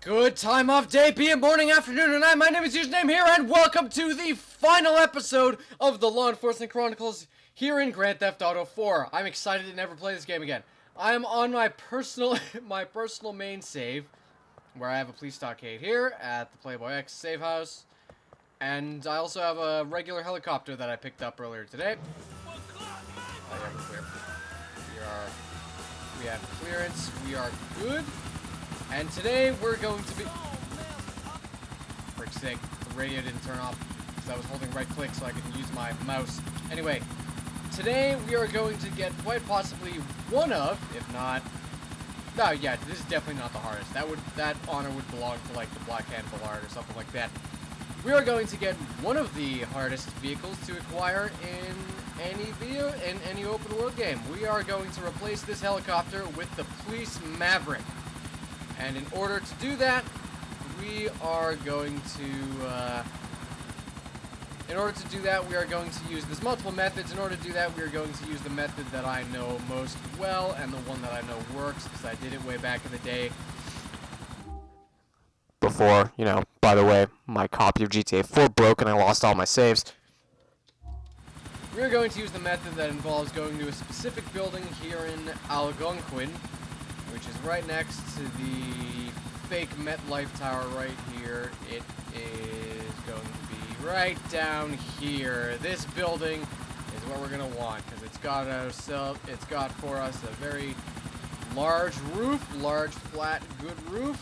Good time of day, be it morning, afternoon, or night. My name is Username here, and welcome to the final episode of the Law Enforcement Chronicles here in Grand Theft Auto 4. I'm excited to never play this game again. I am on my personal main save, where I have a police stockade here at the Playboy X safe house, and I also have a regular helicopter that I picked up earlier today. Oh yeah, we're clear. We have clearance. We are good. And today we're going to be... Frick's sake, the radio didn't turn off because I was holding right click so I could use my mouse. Anyway, today we are going to get quite possibly one of, if not... No, yeah, this is definitely not the hardest. That honor would belong to like the Black Hand Ballard or something like that. We are going to get one of the hardest vehicles to acquire in any open world game. We are going to replace this helicopter with the Police Maverick. And in order to do that, we are going to use, there's multiple methods. In order to do that, we are going to use the method that I know most well, and the one that I know works, because I did it way back in the day. Before, by the way, my copy of GTA 4 broke and I lost all my saves. We are going to use the method that involves going to a specific building here in Algonquin, which is right next to the fake MetLife Tower right here. It is going to be right down here. This building is what we're going to want, because it's got for us a very large roof, large, flat, good roof.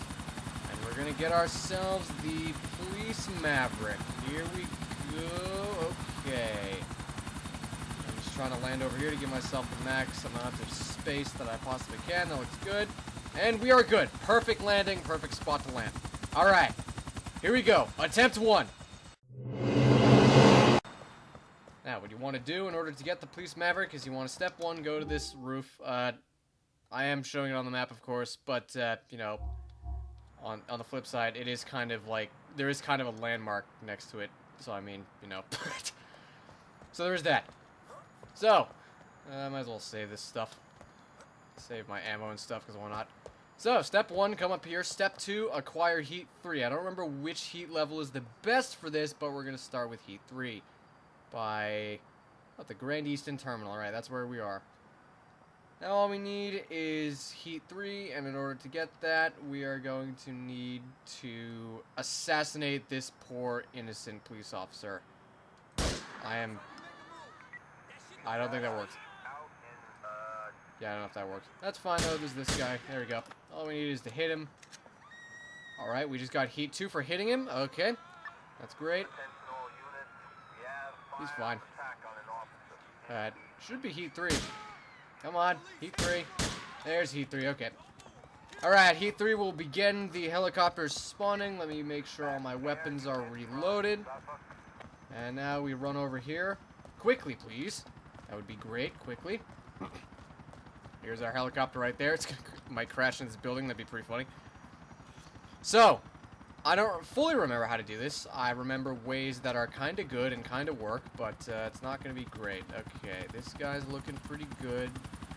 And we're going to get ourselves the Police Maverick. Here we go. Okay. Trying to land over here to give myself the max amount of space that I possibly can. That looks good. And we are good. Perfect landing, perfect spot to land. Alright, here we go. Attempt 1. Now, what you want to do in order to get the Police Maverick is you want to step 1, go to this roof. I am showing it on the map, of course, but, on the flip side, it is kind of like, there is kind of a landmark next to it. So, I mean, so there's that. So, I might as well save this stuff. Save my ammo and stuff, because why not? So, step 1, come up here. Step 2, acquire heat 3. I don't remember which heat level is the best for this, but we're going to start with heat 3. By the Grand Eastern Terminal. Alright, that's where we are. Now, all we need is heat 3, and in order to get that, we are going to need to assassinate this poor, innocent police officer. I don't think that works. Yeah, I don't know if that works. That's fine, though. There's this guy. There we go. All we need is to hit him. Alright, we just got heat 2 for hitting him. Okay. That's great. He's fine. Alright. Should be heat 3. Come on. Heat 3. There's heat 3. Okay. Alright, heat 3 will begin the helicopter spawning. Let me make sure all my weapons are reloaded. And now we run over here. Quickly, please. That would be great. Quickly. Here's our helicopter right there. It's might crash in this building. That'd be pretty funny. So, I don't fully remember how to do this. I remember ways that are kind of good and kind of work, but it's not going to be great. Okay, this guy's looking pretty good.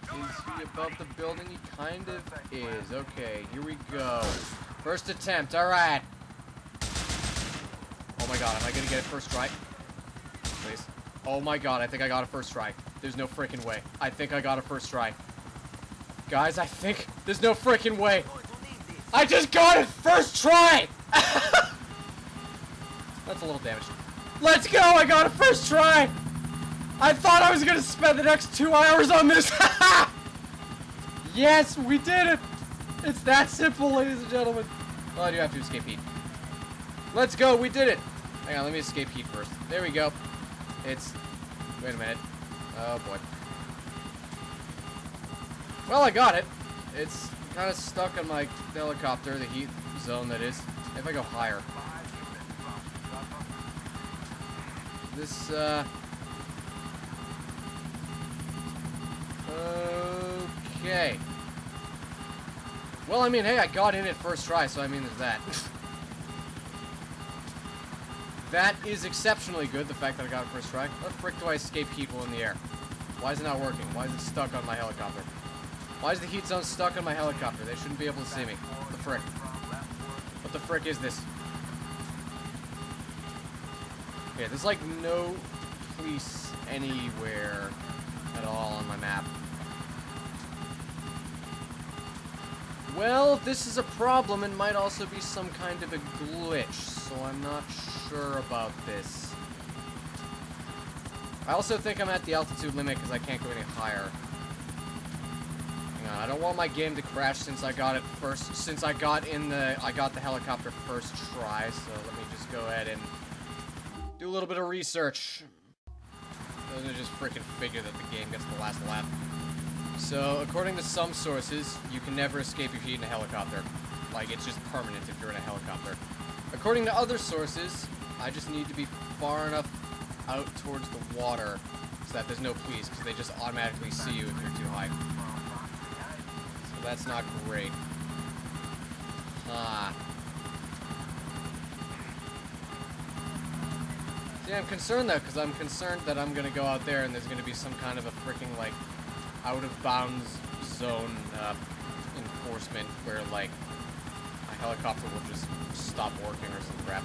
Is he above the building? He kind of is. Okay, here we go. First attempt. All right. Oh my god, am I going to get it first try? Please. Oh my god, I think I got a first try. There's no freaking way. I think I got a first try. Guys, I think there's no freaking way. I just got it first try! That's a little damage. Let's go! I got it first try! I thought I was gonna spend the next 2 hours on this. Yes, we did it! It's that simple, ladies and gentlemen. Well, I do have to escape heat. Let's go, we did it! Hang on, let me escape heat first. There we go. Wait a minute. Oh, boy. Well, I got it. It's kind of stuck on my helicopter, the heat zone, that is. If I go higher. This, okay. Well, I mean, hey, I got in it first try, so I mean, there's that. That is exceptionally good, the fact that I got it first try. What the frick do I escape heat while in the air? Why is it not working? Why is it stuck on my helicopter? Why is the heat zone stuck on my helicopter? They shouldn't be able to see me. What the frick? What the frick is this? Okay, there's like no police anywhere at all on my map. Well, this is a problem. It might also be some kind of a glitch, so I'm not sure about this. I also think I'm at the altitude limit because I can't go any higher. Hang on, I don't want my game to crash since I got it first. Since I got the helicopter first try. So let me just go ahead and do a little bit of research. Those are just freaking figure that the game gets the last laugh. So, according to some sources, you can never escape your heat in a helicopter. Like, it's just permanent if you're in a helicopter. According to other sources, I just need to be far enough out towards the water so that there's no police, because they just automatically see you if you're too high. So that's not great. See, I'm concerned, though, because I'm concerned that I'm going to go out there and there's going to be some kind of a freaking, like, out-of-bounds zone enforcement where, like, a helicopter will just stop working or some crap.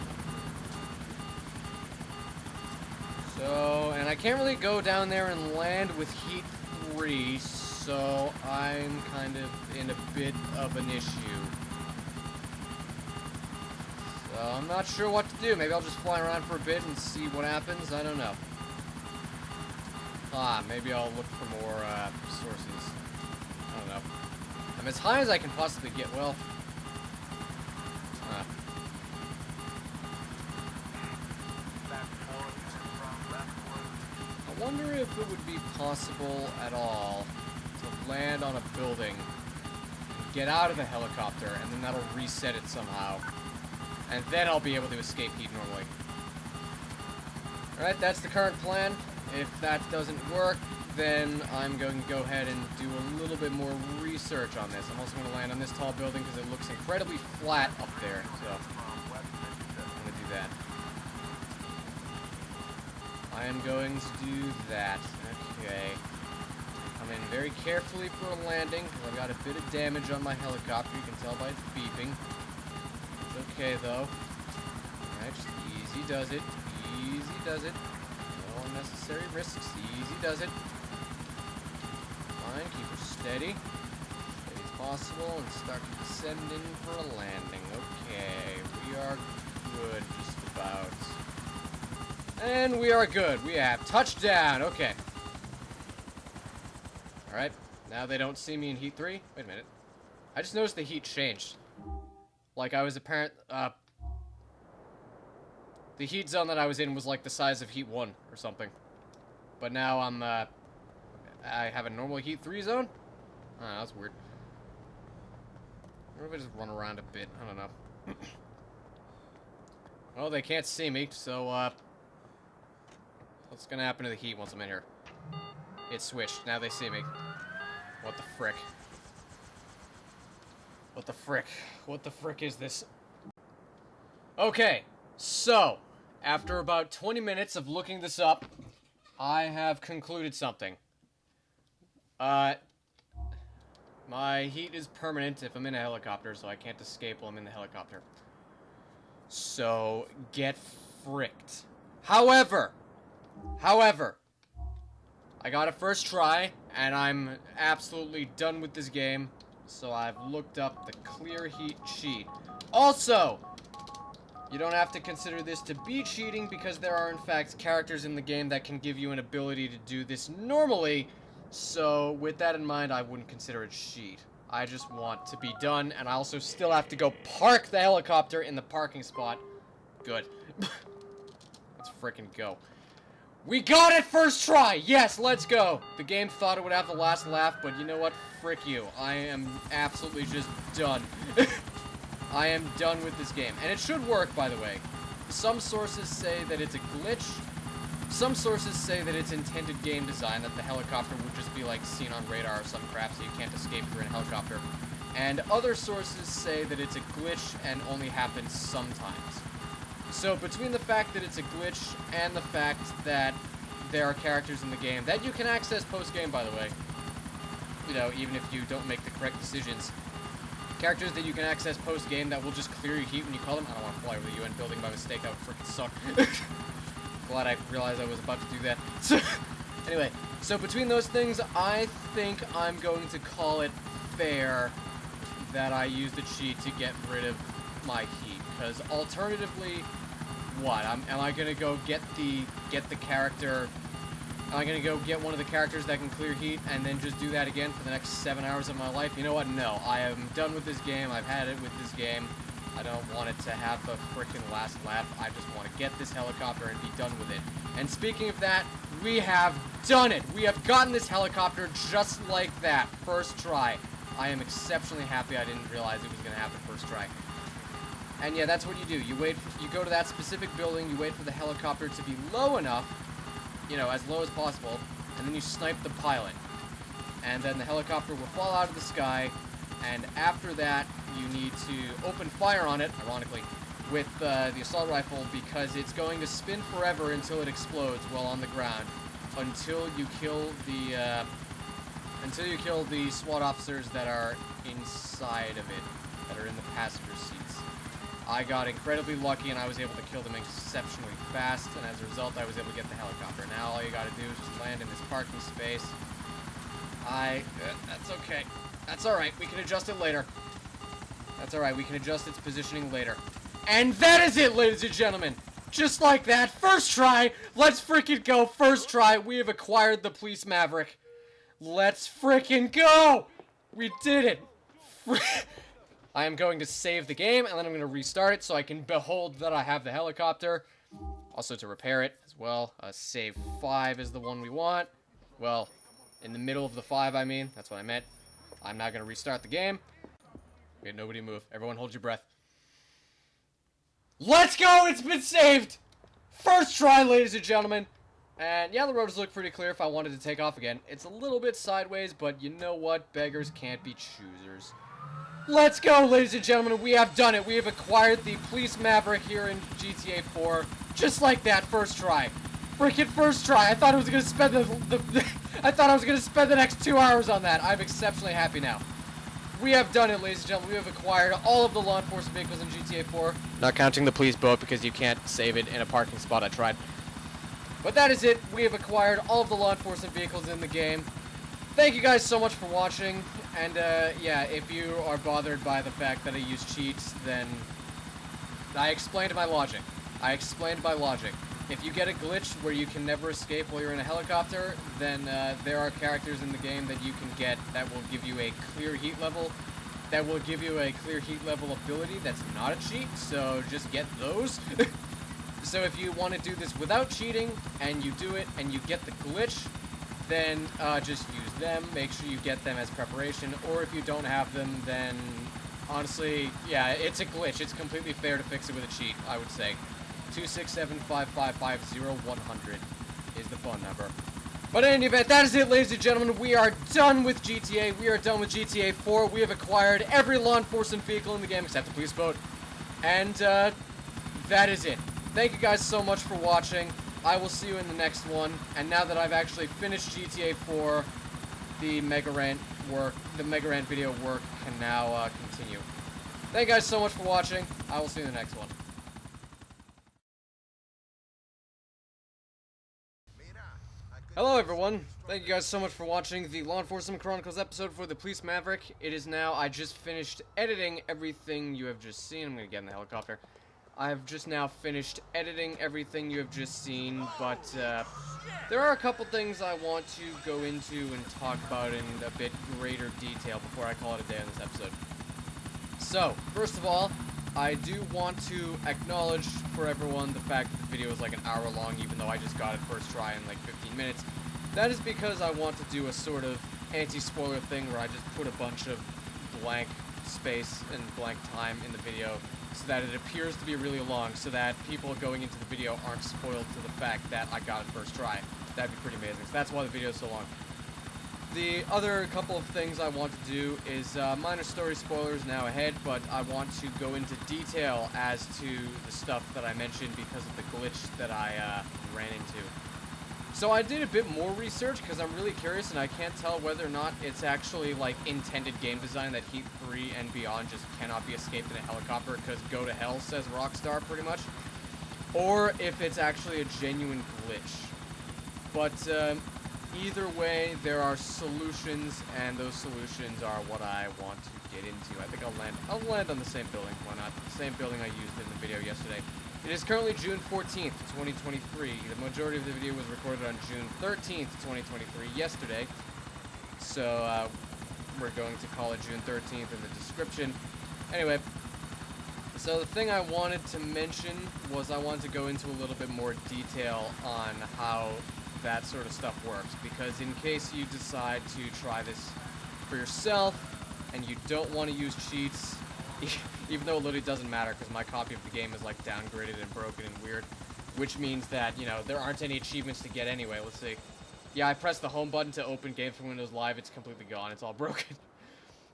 So, and I can't really go down there and land with Heat 3, so I'm kind of in a bit of an issue. So, I'm not sure what to do. Maybe I'll just fly around for a bit and see what happens. I don't know. Maybe I'll look for more, sources. I don't know. I'm as high as I can possibly get. Well, I wonder if it would be possible at all to land on a building, get out of the helicopter, and then that'll reset it somehow. And then I'll be able to escape heat normally. Alright, that's the current plan. If that doesn't work, then I'm going to go ahead and do a little bit more research on this. I'm also going to land on this tall building because it looks incredibly flat up there. So, I'm going to do that. I am going to do that. Okay. Come in very carefully for a landing, because I've got a bit of damage on my helicopter. You can tell by its beeping. It's okay, though. Alright, just easy does it. Easy does it. No unnecessary risks. Easy does it. Fine, keep her steady. Steady as possible, and start descending for a landing. Okay, we are good, just about. And we are good. We have touchdown. Okay. Alright, now they don't see me in Heat 3. Wait a minute. I just noticed the heat changed. Like, I was the heat zone that I was in was like the size of Heat 1 or something. But now I have a normal Heat 3 zone? Oh, that's weird. What if I just run around a bit? I don't know. Well, they can't see me, so, what's gonna happen to the heat once I'm in here? It switched. Now they see me. What the frick? What the frick? What the frick is this? Okay, so, after about 20 minutes of looking this up, I have concluded something. My heat is permanent if I'm in a helicopter, so I can't escape while I'm in the helicopter. So, get fricked. However, I got a first try, and I'm absolutely done with this game, so I've looked up the clear heat cheat. Also, you don't have to consider this to be cheating, because there are in fact characters in the game that can give you an ability to do this normally, so with that in mind, I wouldn't consider it cheat. I just want to be done, and I also still have to go park the helicopter in the parking spot. Good. Let's freaking go. We got it first try! Yes, let's go! The game thought it would have the last laugh, but you know what? Frick you. I am absolutely just done. I am done with this game. And it should work, by the way. Some sources say that it's a glitch. Some sources say that it's intended game design, that the helicopter would just be like seen on radar or some crap, so you can't escape if you're in a helicopter. And other sources say that it's a glitch and only happens sometimes. So between the fact that it's a glitch and the fact that there are characters in the game that you can access post-game, by the way, you know, even if you don't make the correct decisions, Characters that you can access post-game that will just clear your heat when you call them. I don't want to fly over the UN building by mistake. That would freaking suck. Glad I realized I was about to do that. Anyway, so between those things, I think I'm going to call it fair that I use the cheat to get rid of my heat. Because alternatively, what? Am I gonna go get the character? Am I gonna go get one of the characters that can clear heat and then just do that again for the next 7 hours of my life? You know what? No, I am done with this game. I've had it with this game. I don't want it to have the freaking last laugh. I just want to get this helicopter and be done with it. And speaking of that, we have done it. We have gotten this helicopter just like that, first try. I am exceptionally happy. I didn't realize it was gonna happen first try. And yeah, that's what you do. You go to that specific building, you wait for the helicopter to be low enough, you know, as low as possible, and then you snipe the pilot. And then the helicopter will fall out of the sky, and after that, you need to open fire on it, ironically, with the assault rifle, because it's going to spin forever until it explodes while on the ground, until you kill the SWAT officers that are inside of it, that are in the passenger seats. I got incredibly lucky and I was able to kill them exceptionally fast, and as a result I was able to get the helicopter. Now all you gotta do is just land in this parking space. That's okay. That's alright, we can adjust it later. That's alright, we can adjust its positioning later. And that is it, ladies and gentlemen! Just like that, first try! Let's freaking go, first try! We have acquired the Police Maverick. Let's freaking go! We did it! I am going to save the game, and then I'm going to restart it so I can behold that I have the helicopter. Also to repair it as well. Save 5 is the one we want. Well, in the middle of the 5, I mean. That's what I meant. I'm not going to restart the game. Okay, nobody move. Everyone hold your breath. Let's go! It's been saved! First try, ladies and gentlemen. And yeah, the roads look pretty clear if I wanted to take off again. It's a little bit sideways, but you know what? Beggars can't be choosers. Let's go, ladies and gentlemen. We have done it. We have acquired the Police Maverick here in GTA 4. Just like that, first try. Freaking first try. I thought I was gonna spend I thought I was gonna spend the next 2 hours on that. I'm exceptionally happy now. We have done it, ladies and gentlemen. We have acquired all of the law enforcement vehicles in GTA 4. Not counting the police boat because you can't save it in a parking spot. I tried. But that is it. We have acquired all of the law enforcement vehicles in the game. Thank you guys so much for watching. And yeah, if you are bothered by the fact that I use cheats, then I explained my logic. If you get a glitch where you can never escape while you're in a helicopter, then there are characters in the game that you can get that will give you a clear heat level. That will give you a clear heat level ability that's not a cheat, so just get those. So if you want to do this without cheating, and you do it, and you get the glitch, then just use them. Make sure you get them as preparation, or if you don't have them, then honestly, yeah, it's a glitch. It's completely fair to fix it with a cheat, I would say. 267-555-0100 is the phone number. But in any event, that is it, ladies and gentlemen. We are done with GTA. We are done with GTA 4. We have acquired every law enforcement vehicle in the game except the police boat. And that is it. Thank you guys so much for watching. I will see you in the next one. And now that I've actually finished GTA 4, the Mega Rant video work can now continue. Thank you guys so much for watching. I will see you in the next one. Hello everyone, thank you guys so much for watching the Law Enforcement Chronicles episode for the Police Maverick. It is now, I just finished editing everything you have just seen. I'm gonna get in the helicopter. I have just now finished editing everything you have just seen, but there are a couple things I want to go into and talk about in a bit greater detail before I call it a day on this episode. So, first of all, I do want to acknowledge for everyone the fact that the video is like an hour long, even though I just got it first try in like 15 minutes. That is because I want to do a sort of anti-spoiler thing where I just put a bunch of blank space and blank time in the video so that it appears to be really long, so that people going into the video aren't spoiled to the fact that I got it first try. That'd be pretty amazing. So that's why the video is so long. The other couple of things I want to do is minor story spoilers now ahead, but I want to go into detail as to the stuff that I mentioned because of the glitch that I ran into. So I did a bit more research because I'm really curious, and I can't tell whether or not it's actually like intended game design that Heat 3 and beyond just cannot be escaped in a helicopter because go to hell, says Rockstar pretty much, or if it's actually a genuine glitch. But either way, there are solutions, and those solutions are what I want to get into. I think I'll land on the same building. Why not? The same building I used in the video yesterday. It is currently June 14th, 2023. The majority of the video was recorded on June 13th, 2023, yesterday. So, we're going to call it June 13th in the description. Anyway, so the thing I wanted to mention was I wanted to go into a little bit more detail on how that sort of stuff works. Because in case you decide to try this for yourself, and you don't want to use cheats, even though it literally doesn't matter because my copy of the game is like downgraded and broken and weird, which means that, you know, there aren't any achievements to get anyway. Let's see. Yeah, I pressed the home button to open Games from Windows Live. It's completely gone. It's all broken.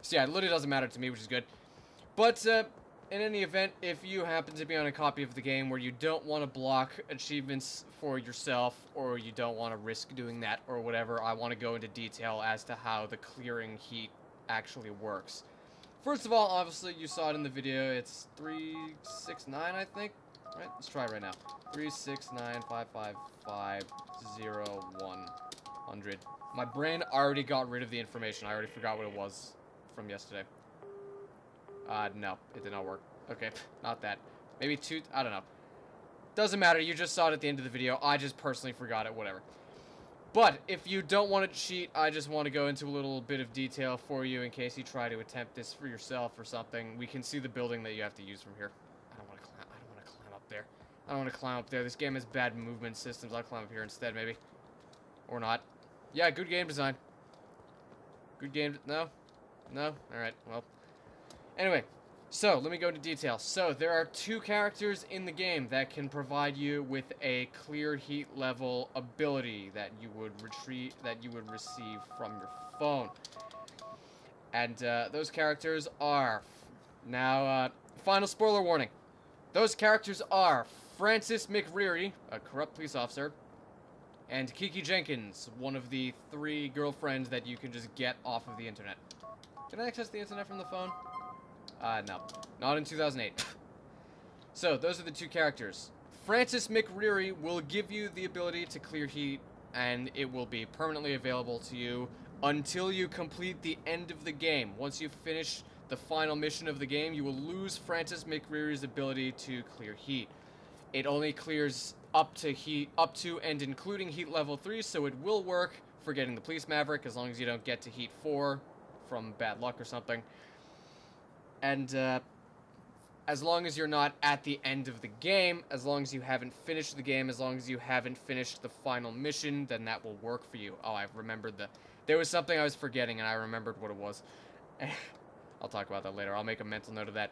So yeah, it literally doesn't matter to me, which is good. But in any event, if you happen to be on a copy of the game where you don't want to block achievements for yourself, or you don't want to risk doing that or whatever, I want to go into detail as to how the clearing heat actually works. First of all, obviously, you saw it in the video. It's 369, I think. Right? Let's try it right now. 36955500100. My brain already got rid of the information. I already forgot what it was from yesterday. No, it did not work. Okay, not that. Maybe two, I don't know. Doesn't matter, you just saw it at the end of the video. I just personally forgot it, whatever. But if you don't want to cheat, I just want to go into a little bit of detail for you in case you try to attempt this for yourself or something. We can see the building that you have to use from here. I don't want to climb up there. I don't want to climb up there. This game has bad movement systems. I'll climb up here instead, maybe. Or not. Yeah, good game design. Good game. No? No? Alright, well. Anyway, so let me go into detail. So there are two characters in the game that can provide you with a clear heat level ability that you would receive from your phone. And those characters are, now, final spoiler warning. Those characters are Francis McReary, a corrupt police officer, and Kiki Jenkins, one of the 3 girlfriends that you can just get off of the internet. Can I access the internet from the phone? No. Not in 2008. So, those are the 2 characters. Francis McReary will give you the ability to clear heat, and it will be permanently available to you until you complete the end of the game. Once you finish the final mission of the game, you will lose Francis McReary's ability to clear heat. It only clears up to and including heat level 3, so it will work for getting the Police Maverick as long as you don't get to heat 4 from bad luck or something. And as long as you're not at the end of the game, as long as you haven't finished the game, as long as you haven't finished the final mission, then that will work for you. Oh, I remembered there was something I was forgetting, and I remembered what it was. I'll talk about that later. I'll make a mental note of that.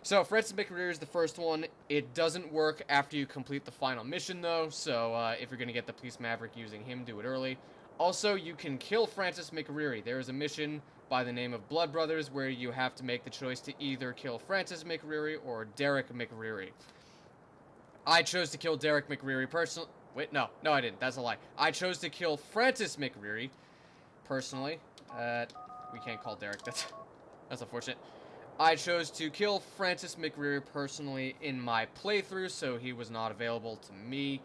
So, Francis McReary is the first one. It doesn't work after you complete the final mission, though, so if you're going to get the Police Maverick using him, do it early. Also, you can kill Francis McReary. There is a mission by the name of Blood Brothers where you have to make the choice to either kill Francis McReary or Derek McReary. I chose to kill Derek McReary personally. Wait, no, I didn't. That's a lie. I chose to kill Francis McReary personally. We can't call Derek. That's unfortunate. I chose to kill Francis McReary personally in my playthrough, so he was not available to me.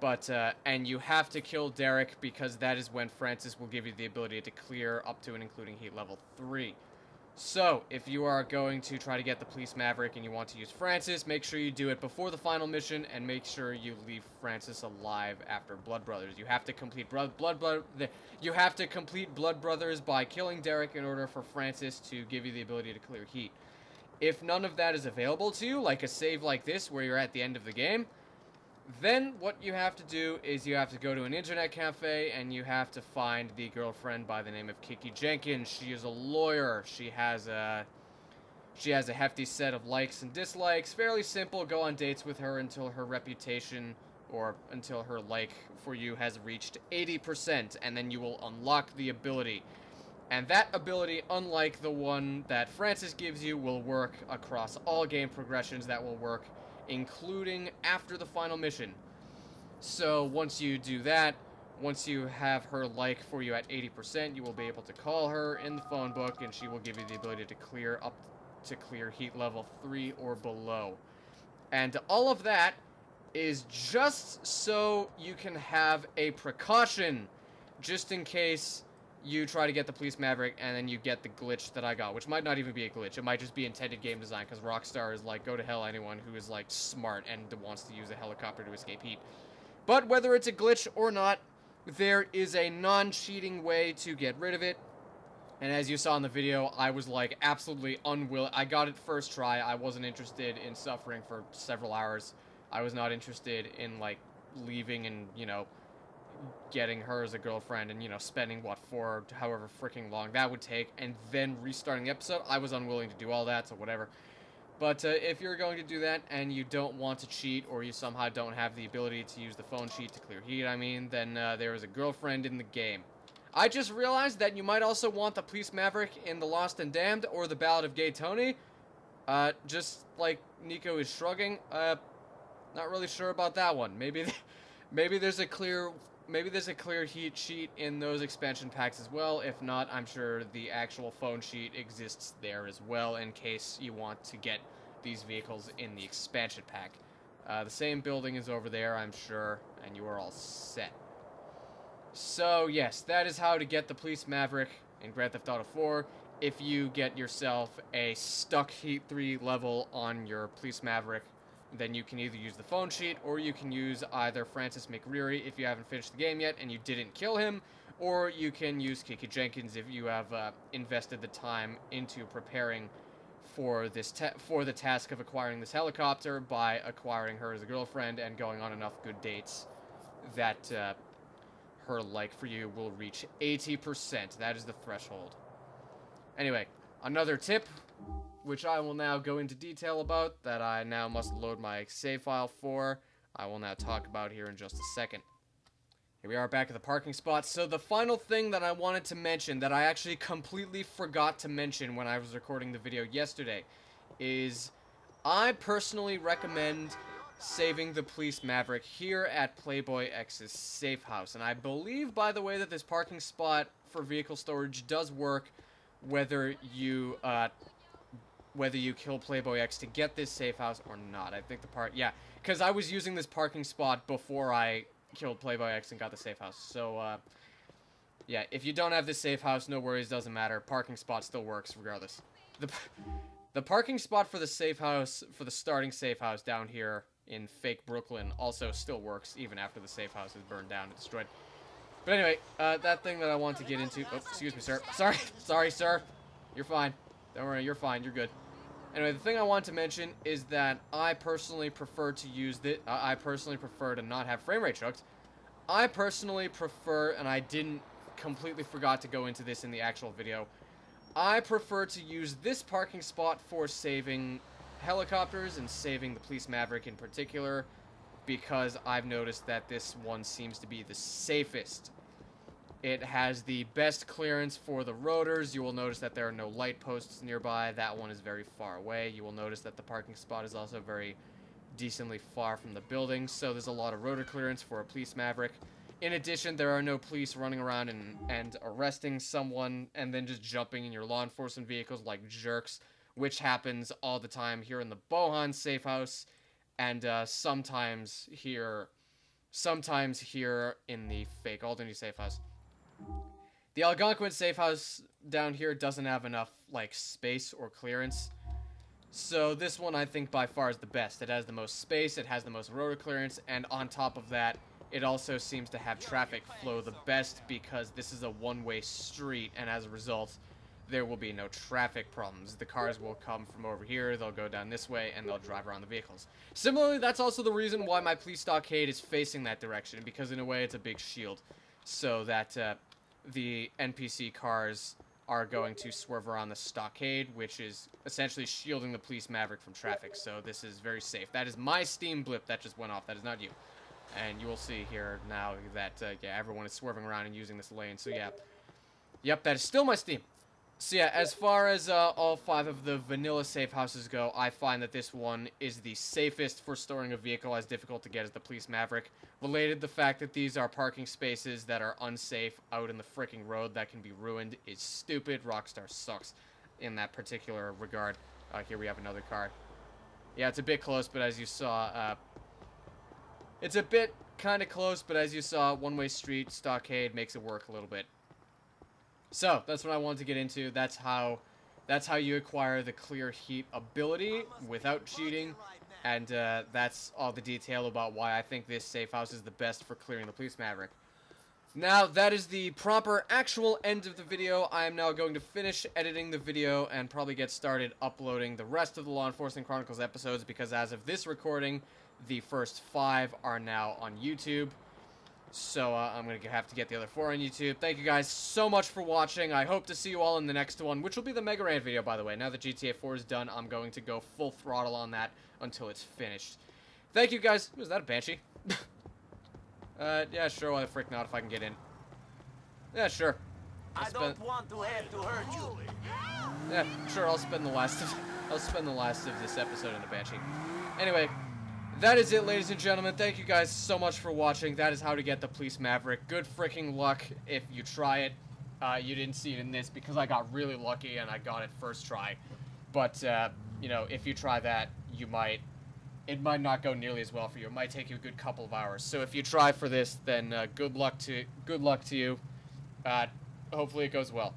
But, and you have to kill Derek because that is when Francis will give you the ability to clear up to and including heat level 3. So, if you are going to try to get the Police Maverick and you want to use Francis, make sure you do it before the final mission and make sure you leave Francis alive after Blood Brothers. You have to complete you have to complete Blood Brothers by killing Derek in order for Francis to give you the ability to clear heat. If none of that is available to you, like a save like this where you're at the end of the game, then what you have to do is you have to go to an internet cafe and you have to find the girlfriend by the name of Kiki Jenkins. She is a lawyer. She has a hefty set of likes and dislikes. Fairly simple. Go on dates with her until her reputation or until her like for you has reached 80%, and then you will unlock the ability. And that ability, unlike the one that Francis gives you, will work across all game progressions. That will work including after the final mission. So once you do that, once you have her like for you at 80%, you will be able to call her in the phone book, and she will give you the ability to clear heat level 3 or below. And all of that is just so you can have a precaution, just in case you try to get the Police Maverick and then you get the glitch that I got, which might not even be a glitch. It might just be intended game design, because Rockstar is like, go to hell anyone who is like smart and wants to use a helicopter to escape heat. But whether it's a glitch or not, there is a non-cheating way to get rid of it. And as you saw in the video, I was like absolutely unwilling. I got it first try. I wasn't interested in suffering for several hours. I was not interested in like leaving and, you know, getting her as a girlfriend and, you know, spending what, for however freaking long that would take, and then restarting the episode. I was unwilling to do all that, so whatever. But if you're going to do that and you don't want to cheat, or you somehow don't have the ability to use the phone cheat to clear heat, then there is a girlfriend in the game. I just realized that you might also want the Police Maverick in The Lost and Damned or The Ballad of Gay Tony. Just like Nico is shrugging, not really sure about that one. Maybe there's a clear heat sheet in those expansion packs as well. If not, I'm sure the actual phone sheet exists there as well, in case you want to get these vehicles in the expansion pack. The same building is over there, I'm sure, and you are all set. So yes, that is how to get the Police Maverick in Grand Theft Auto 4. If you get yourself a stuck Heat 3 level on your Police Maverick, then you can either use the phone sheet, or you can use either Francis McReary if you haven't finished the game yet and you didn't kill him, or you can use Kiki Jenkins if you have invested the time into preparing for this for the task of acquiring this helicopter by acquiring her as a girlfriend and going on enough good dates that her like for you will reach 80%. That is the threshold. Anyway, another tip, which I will now go into detail about, that I now must load my save file for, I will now talk about here in just a second. Here we are back at the parking spot. So the final thing that I wanted to mention, that I actually completely forgot to mention when I was recording the video yesterday, is I personally recommend saving the Police Maverick here at Playboy X's safe house. And I believe, by the way, that this parking spot for vehicle storage does work whether you kill Playboy X to get this safe house or not. I think yeah, because I was using this parking spot before I killed Playboy X and got the safe house. So, yeah, if you don't have this safe house, no worries, doesn't matter. Parking spot still works regardless. The parking spot for the safe house, for the starting safe house down here in fake Brooklyn, also still works even after the safe house is burned down and destroyed. But anyway, that thing that I want to get into... Oh, excuse me, sir. Sorry, sir. You're fine. Don't worry, you're fine. You're good. Anyway, the thing I want to mention is that I personally prefer to use this... I personally prefer to not have frame rate hooked. I personally prefer, and I didn't completely forgot to go into this in the actual video, I prefer to use this parking spot for saving helicopters and saving the Police Maverick in particular, because I've noticed that this one seems to be the safest. It has the best clearance for the rotors. You will notice that there are no light posts nearby. That one is very far away. You will notice that the parking spot is also very decently far from the building, so there's a lot of rotor clearance for a Police Maverick. In addition, there are no police running around and arresting someone and then just jumping in your law enforcement vehicles like jerks, which happens all the time here in the Bohan safe house, and sometimes here in the fake Alderney safe house. The Algonquin safe house down here doesn't have enough like space or clearance, so this one I think by far is the best. It has the most space, it has the most rotor clearance, and on top of that, it also seems to have traffic flow the best, because this is a one-way street, and as a result, there will be no traffic problems. The cars will come from over here, they'll go down this way, and they'll drive around the vehicles. Similarly, that's also the reason why my police stockade is facing that direction, because in a way it's a big shield, so that the NPC cars are going to swerve around the stockade, which is essentially shielding the Police Maverick from traffic, so this is very safe. That is my Steam blip that just went off, that is not you. And you will see here now that, yeah, everyone is swerving around and using this lane, so yeah. Yep, that is still my Steam. So yeah, as far as all 5 of the vanilla safe houses go, I find that this one is the safest for storing a vehicle as difficult to get as the Police Maverick. Related, the fact that these are parking spaces that are unsafe out in the freaking road that can be ruined is stupid. Rockstar sucks in that particular regard. Here we have another car. Yeah, it's a bit close, but as you saw, it's a bit kind of close, but as you saw, one-way street, stockade makes it work a little bit. So, that's what I wanted to get into. That's how you acquire the clear heat ability without cheating. And that's all the detail about why I think this safe house is the best for clearing the Police Maverick. Now, that is the proper actual end of the video. I am now going to finish editing the video and probably get started uploading the rest of the Law Enforcement Chronicles episodes, because as of this recording, the first 5 are now on YouTube. So, I'm going to have to get the other 4 on YouTube. Thank you guys so much for watching. I hope to see you all in the next one, which will be the Mega Rant video, by the way. Now that GTA 4 is done, I'm going to go full throttle on that until it's finished. Thank you guys. Was that a Banshee? Yeah, sure, why the frick not if I can get in. Yeah, sure. I don't want to have to hurt you. Yeah, sure, I'll spend the last of this episode in a Banshee. Anyway, that is it, ladies and gentlemen. Thank you guys so much for watching. That is how to get the Police Maverick. Good freaking luck if you try it. You didn't see it in this because I got really lucky and I got it first try. But, you know, if you try that, it might not go nearly as well for you. It might take you a good couple of hours. So if you try for this, then good luck to you. Hopefully it goes well.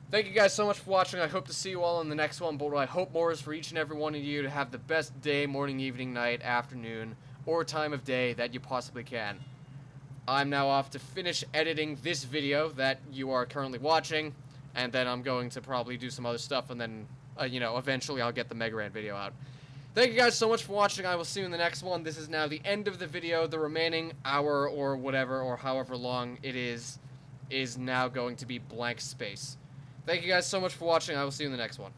Thank you guys so much for watching. I hope to see you all in the next one, but what I hope more is for each and every one of you to have the best day, morning, evening, night, afternoon, or time of day that you possibly can. I'm now off to finish editing this video that you are currently watching, and then I'm going to probably do some other stuff, and then, you know, eventually I'll get the Mega Rant video out. Thank you guys so much for watching. I will see you in the next one. This is now the end of the video. The remaining hour or whatever, or however long it is now going to be blank space. Thank you guys so much for watching. I will see you in the next one.